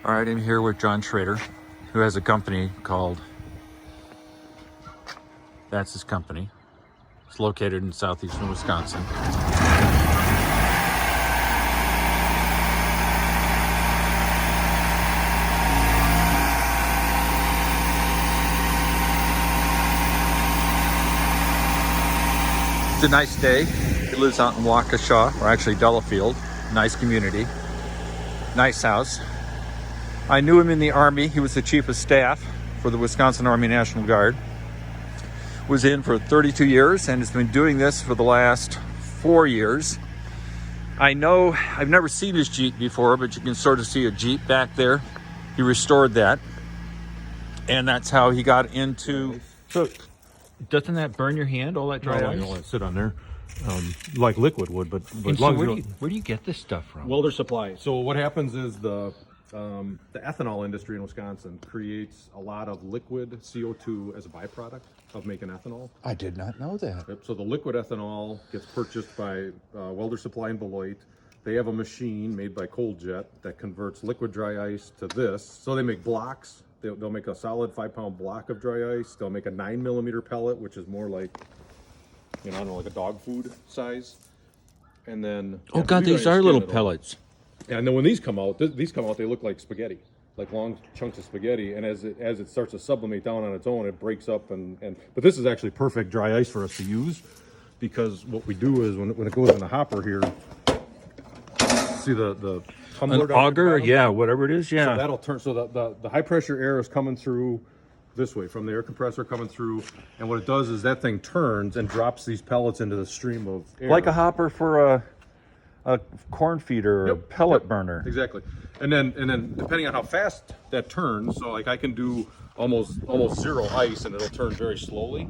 All right, I'm here with John Schroeder, who has a company called, that's his company. It's located in southeastern Wisconsin. It's a nice day. He lives out in Waukesha, or actually Delafield. Nice community, nice house. I knew him in the Army. He was the chief of staff for the Wisconsin Army National Guard. Was in for 32 years and has been doing this for the last 4 years. I know, I've never seen his Jeep before, but you can sort of see a Jeep back there. He restored that. And that's how he got into... So, doesn't that burn your hand, all that dry ice? You don't let it sit on there like liquid would, but So where do you get this stuff from? welder supply. So what happens is the ethanol industry in Wisconsin creates a lot of liquid CO2 as a byproduct of making ethanol. I did not know that. Yep. So the liquid ethanol gets purchased by Welder Supply in Beloit. They have a machine made by Cold Jet that converts liquid dry ice to this. So they make blocks. They'll make a solid 5-pound block of dry ice. They'll make a 9mm pellet, which is more like, I don't know, like a dog food size. And then... Oh God, these are little pellets. Yeah, and then when these come out, they look like spaghetti, like long chunks of spaghetti. And as it starts to sublimate down on its own, it breaks up. But this is actually perfect dry ice for us to use, because what we do is when it goes in the hopper here, see the tumbler An auger, yeah, whatever it is, yeah. So that'll turn. So the high pressure air is coming through this way from the air compressor coming through, and what it does is that thing turns and drops these pellets into the stream of air. Like a hopper for a corn feeder or a pellet burner. Exactly. And then depending on how fast that turns, so like I can do almost zero ice and it'll turn very slowly,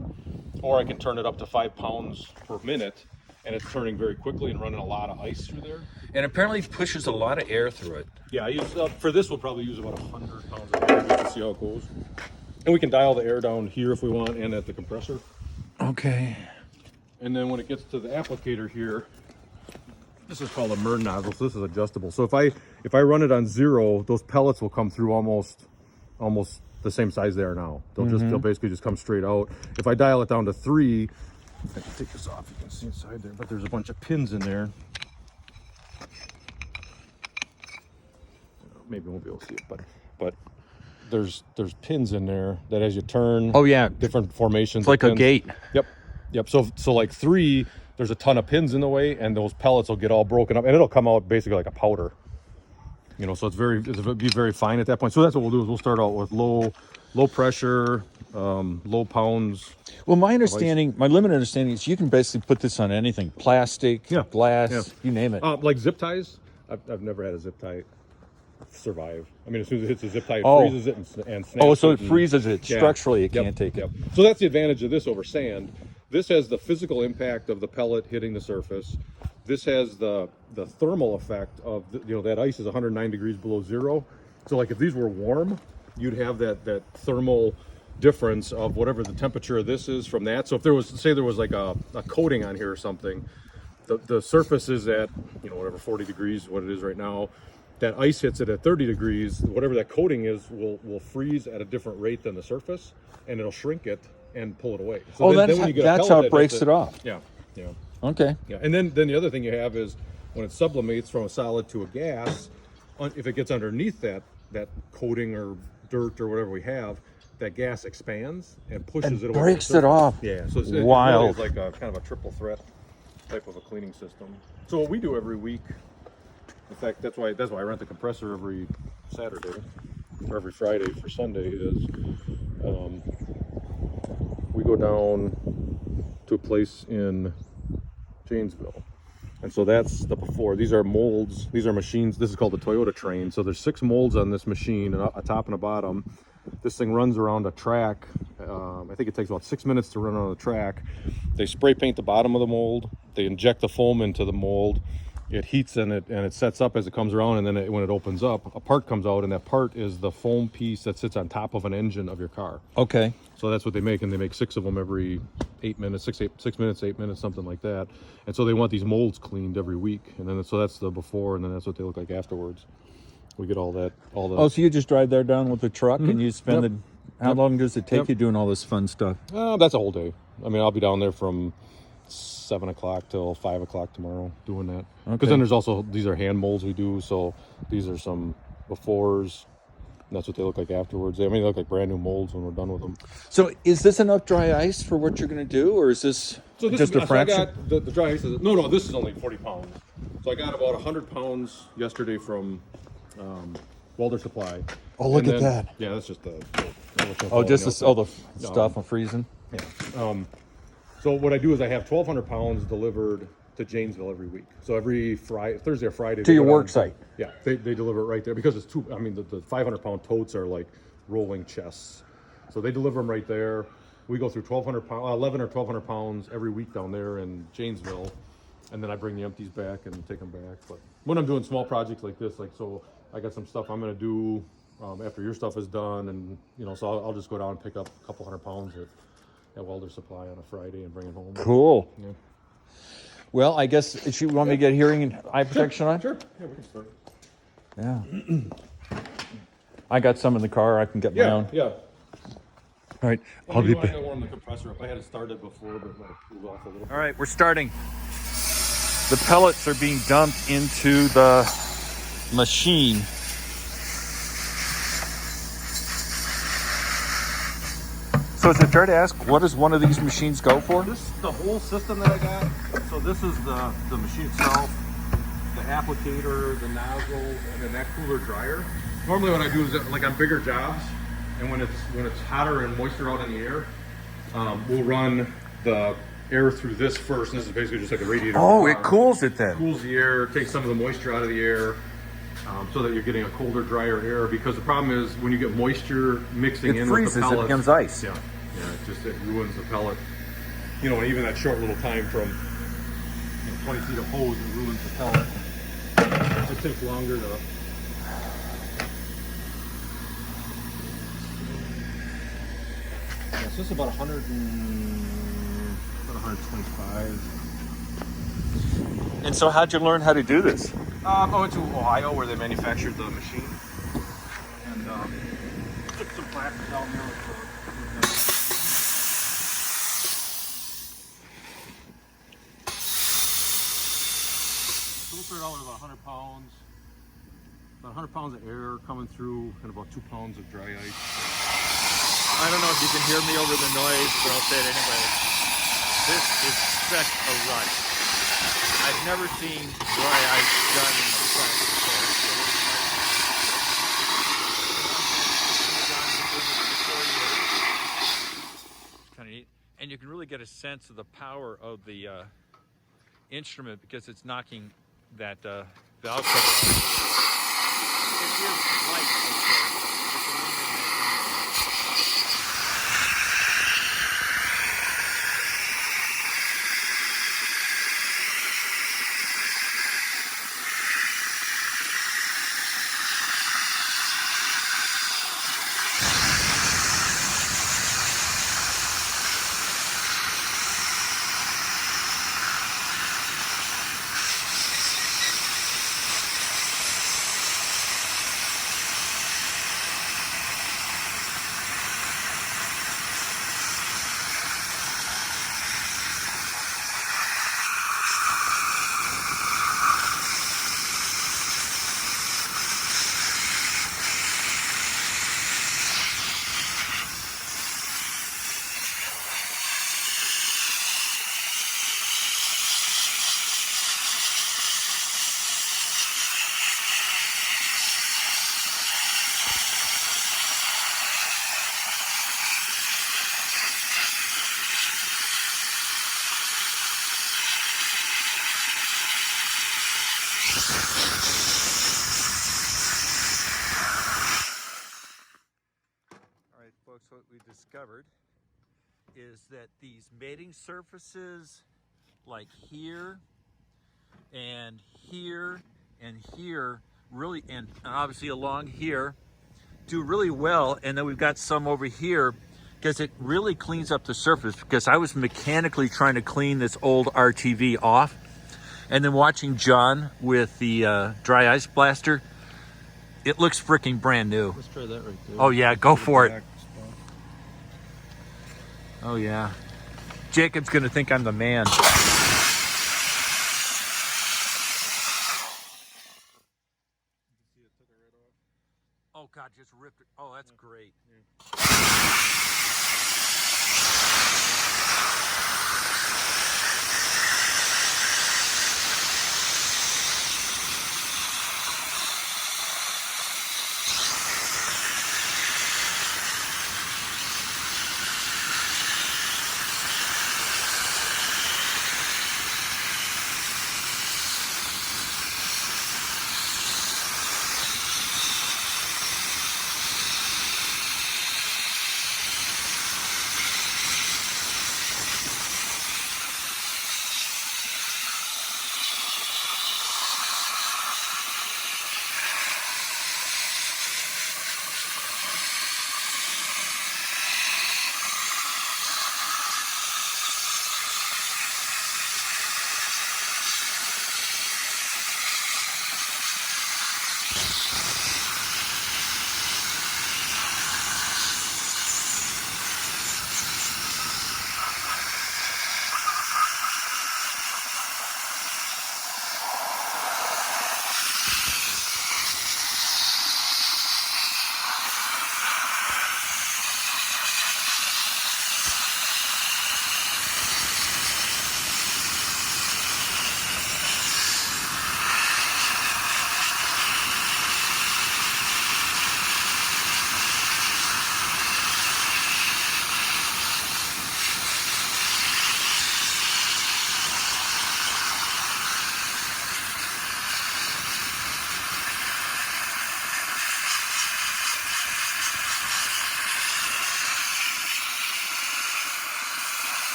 or I can turn it up to 5 pounds per minute and it's turning very quickly and running a lot of ice through there. And apparently pushes a lot of air through it. Yeah, I use for this we'll probably use about 100 pounds of air just to see how it goes. And we can dial the air down here if we want and at the compressor. Okay. And then when it gets to the applicator here, this is called a MERN nozzle, so this is adjustable. So if I run it on 0, those pellets will come through almost the same size they are now. They'll basically just come straight out. If I dial it down to 3, I can take this off, you can see inside there, but there's a bunch of pins in there. Maybe I won't be able to see it, but there's pins in there that as you turn, oh yeah, different formations. It's like a gate. Yep. So like 3, there's a ton of pins in the way, and those pellets will get all broken up, and it'll come out basically like a powder. So it'll be very fine at that point. So that's what we'll do is we'll start out with low pressure, low pounds. Well, my limited understanding is you can basically put this on anything, plastic, glass, you name it. Like zip ties. I've never had a zip tie survive. I mean, as soon as it hits a zip tie, it freezes it and snaps. Oh, so it freezes it structurally. It can't take it. So that's the advantage of this over sand. This has the physical impact of the pellet hitting the surface. This has the thermal effect of that ice is 109 degrees below 0. So like if these were warm, you'd have that thermal difference of whatever the temperature of this is from that. So if there was like a coating on here or something, the surface is at whatever 40 degrees, what it is right now. That ice hits it at 30 degrees. Whatever that coating is will freeze at a different rate than the surface, and it'll shrink it and pull it away. So that's how it breaks it off. Yeah. Okay. Yeah, and then the other thing you have is when it sublimates from a solid to a gas, if it gets underneath that coating or dirt or whatever we have, that gas expands and pushes it away. Breaks it off. Yeah, so it's wild. Really like a kind of a triple threat type of a cleaning system. So what we do every week, in fact, that's why I rent the compressor every Saturday or every Friday for Sunday is we go down to a place in Janesville. And so that's the before. These are molds. These are machines. This is called the Toyota train. So there's 6 molds on this machine, a top and a bottom. This thing runs around a track. I think it takes about 6 minutes to run on the track. They spray paint the bottom of the mold. They inject the foam into the mold. It heats and it sets up as it comes around, and then when it opens up, a part comes out, and that part is the foam piece that sits on top of an engine of your car. Okay. So that's what they make, and they make 6 of them every 8 minutes, 6 minutes, 8 minutes, something like that. And so they want these molds cleaned every week, and then so that's the before, and then that's what they look like afterwards. We get all that, all the. Oh, so you just drive there down with the truck and you spend Yep. how long does it take Yep. you doing all this fun stuff? That's a whole day. I mean, I'll be down there from 7 o'clock till 5 o'clock tomorrow doing that. Because Okay. then there's also, these are hand molds we do. So these are some befores. And that's what they look like afterwards. I mean, they look like brand new molds when we're done with them. So is this enough dry ice for what you're going to do, or is this just a I fraction? got the dry ice. No, this is only 40 pounds. So I got about 100 pounds yesterday from Welder Supply. Oh, look And at then- that. Yeah, that's just the. Oh, just all the stuff I'm freezing. Yeah. So what I do is I have 1,200 pounds delivered to Janesville every week. So every Thursday or Friday. To your work site. Yeah, they deliver it right there because it's I mean, the 500-pound totes are like rolling chests. So they deliver them right there. We go through 11 or 1,200 pounds every week down there in Janesville. And then I bring the empties back and take them back. But when I'm doing small projects like this, like, so I got some stuff I'm going to do after your stuff is done. And, you know, so I'll just go down and pick up a couple hundred pounds at Welder Supply on a Friday and bring it home. Cool. Yeah. Well, I guess you want me to get hearing and eye protection on? Sure. Yeah, we can start. Yeah. I got some in the car. I can get my own. Yeah. All right. I'll be back. I warm the compressor up. I had it started before, but it cooled off a little. All right, we're starting. The pellets are being dumped into the machine. So is it fair to ask, what does one of these machines go for? This the whole system that I got. So this is the machine itself, the applicator, the nozzles, and then that cooler dryer. Normally what I do is like on bigger jobs, and when it's hotter and moisture out in the air, we'll run the air through this first. And this is basically just like a radiator. Oh, it cools it then. Cools the air, takes some of the moisture out of the air, so that you're getting a colder, drier air. Because the problem is when you get moisture mixing in with the pellets, it becomes ice. Yeah, it ruins the pellet. You know, and even that short little time from 20 feet of hose, it ruins the pellet. It takes longer to. Yeah, so this is about 125. And so how'd you learn how to do this? I went to Ohio where they manufactured the machine, and took some classes down there. So we'll start out with about 100 pounds. About 100 pounds of air coming through, and about 2 pounds of dry ice. I don't know if you can hear me over the noise, but I'll say it anyway. This is such a rush. I've never seen dry ice done in the flesh before. Kind of neat. And you can really get a sense of the power of the instrument because it's knocking that valve cover off. It is light, of course. It's aluminum. All right, folks, what we discovered is that these mating surfaces, like here and here and here, really, and obviously along here, do really well. And then we've got some over here because it really cleans up the surface, because I was mechanically trying to clean this old RTV off, and then watching John with the dry ice blaster, It looks freaking brand new. Let's try that right there. Oh yeah, go for it. Back spot. Oh yeah. Jacob's gonna think I'm the man. Oh God, just ripped it. Oh, that's great.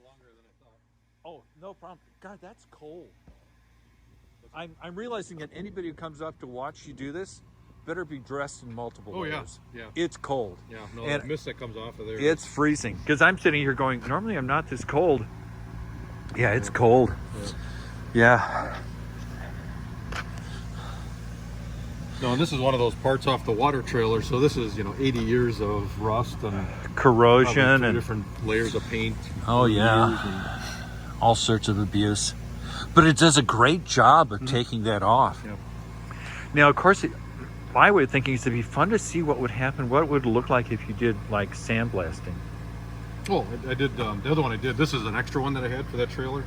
longer than I thought. Oh, no problem. God, that's cold. I'm realizing that anybody who comes up to watch you do this better be dressed in multiple layers. Yeah. It's cold. Yeah, no, And that mist that comes off of there. it's freezing. Because I'm sitting here going, normally I'm not this cold. Yeah, it's cold. Yeah. No, and this is one of those parts off the water trailer. So this is, 80 years of rust and Corrosion two and different layers of paint. oh yeah, all sorts of abuse. But it does a great job of taking that off. Yep. Now, of course, my way of thinking is it'd be fun to see what would happen, what it would look like if you did like sandblasting. Oh, I did the other one I did. This is an extra one that I had for that trailer.